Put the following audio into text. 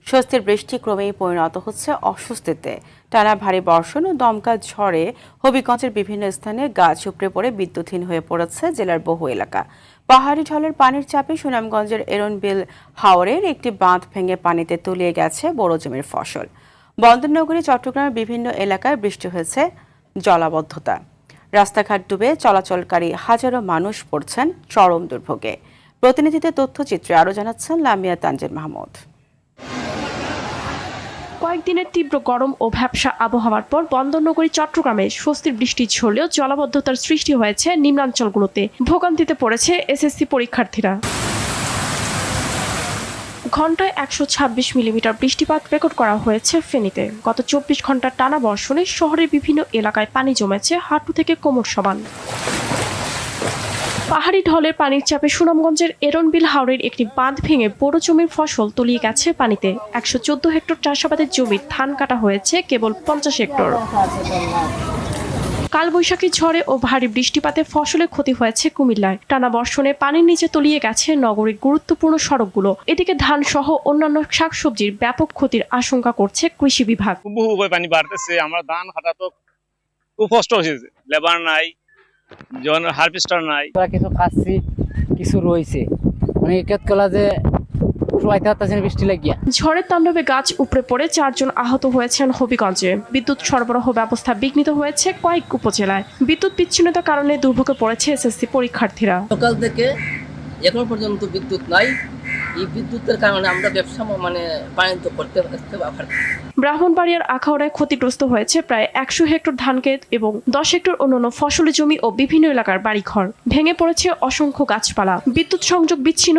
স্বস্তির বৃষ্টি ক্রমেই পরিণত হচ্ছে অস্বস্তিতে। টানা ভারী বর্ষণ ও দমকা ঝড়ে হবিগঞ্জের বিভিন্ন স্থানে গাছ উপড়ে পড়ে বিদ্যুৎহীন হয়ে পড়েছে জেলার বহু এলাকা। পাহাড়ি ঢলের পানির চাপে সুনামগঞ্জের এরনবিল হাওরের একটি বাঁধ ভেঙে পানিতে তলিয়ে গেছে বড় জমির ফসল। বন্দরনগরী চট্টগ্রামের বিভিন্ন এলাকায় বৃষ্টি হয়েছে জলাবদ্ধতা। রাস্তাঘাট ডুবে চলাচলকারী হাজারো মানুষ পড়ছেন চরম দুর্ভোগে। প্রতিনিধিদের তথ্যচিত্রে আরও জানাচ্ছেন লামিয়া তানজিল মাহমুদ। কয়েকদিনের তীব্র গরম ও ভ্যাপসা আবহাওয়ার পর বন্দরনগরী চট্টগ্রামে স্বস্তির বৃষ্টি ঝরলেও জলাবদ্ধতার সৃষ্টি হয়েছে নিম্নাঞ্চলগুলোতে। ভোগান্তিতে পড়েছে এসএসসি পরীক্ষার্থীরা। ঘন্টায় 126 মিলিমিটার বৃষ্টিপাত রেকর্ড করা হয়েছে ফেনীতে। গত 24 ঘন্টার টানা বর্ষণে শহরের বিভিন্ন এলাকায় পানি জমেছে হাঁটু থেকে কোমর সমান। পাহাড়ি ঢলের পানির চাপে সুনামগঞ্জের এরনবিল হাওরের একটি বাঁধ ভেঙে বড় জমির ফসল তলিয়ে গেছে পানিতে। 114 হেক্টর চাষাবাদের জমির ধান কাটা হয়েছে কেবল 50 হেক্টর। কালবৈশাখী ঝড়ে ও ভারী বৃষ্টিপাতে ফসলের ক্ষতি হয়েছে কুমিল্লায়। টানা বর্ষণে পানির নিচে তলিয়ে গেছে নগরীর গুরুত্বপূর্ণ সড়কগুলো। এদিকে ধান সহ অন্যান্য শাকসবজির ব্যাপক ক্ষতির আশঙ্কা করছে কৃষি বিভাগ। বহু পানি বাড়তেছে, আমরা ধান কাটা তো খুব কষ্ট হয়েছে, লেবার নাই, হারভেস্টার নাই। কিছু কাটছি, কিছু রয়েছে, মানে কলা যে বৃষ্টি লাগিয়া ঝড়ের তাণ্ডবে গাছ উপড়ে পড়ে 4 জন আহত হয়েছেন হবিগঞ্জে। বিদ্যুৎ সরবরাহ ব্যবস্থা বিঘ্নিত হয়েছে কয়েক উপজেলায়। বিদ্যুৎ বিচ্ছিন্নতার কারণে দুর্ভোগে পড়েছে এসএসসি পরীক্ষার্থীরা। সকাল থেকে এখন পর্যন্ত বিদ্যুৎ নাই। এই বিদ্যুতের কারণে আমরা ব্যবসা বাণিজ্য করতে পারছি। ব্রাহ্মণবাড়িয়ার আখাউড়ায় ক্ষতিগ্রস্ত হয়েছে প্রায় 100 হেক্টর ধানক্ষেত এবং 10 হেক্টর অন্যান্য ফসলি জমি ও বিভিন্ন এলাকার বাড়িঘর। ভেঙে পড়েছে অসংখ্য গাছপালা। বিদ্যুৎ সংযোগ বিচ্ছিন্ন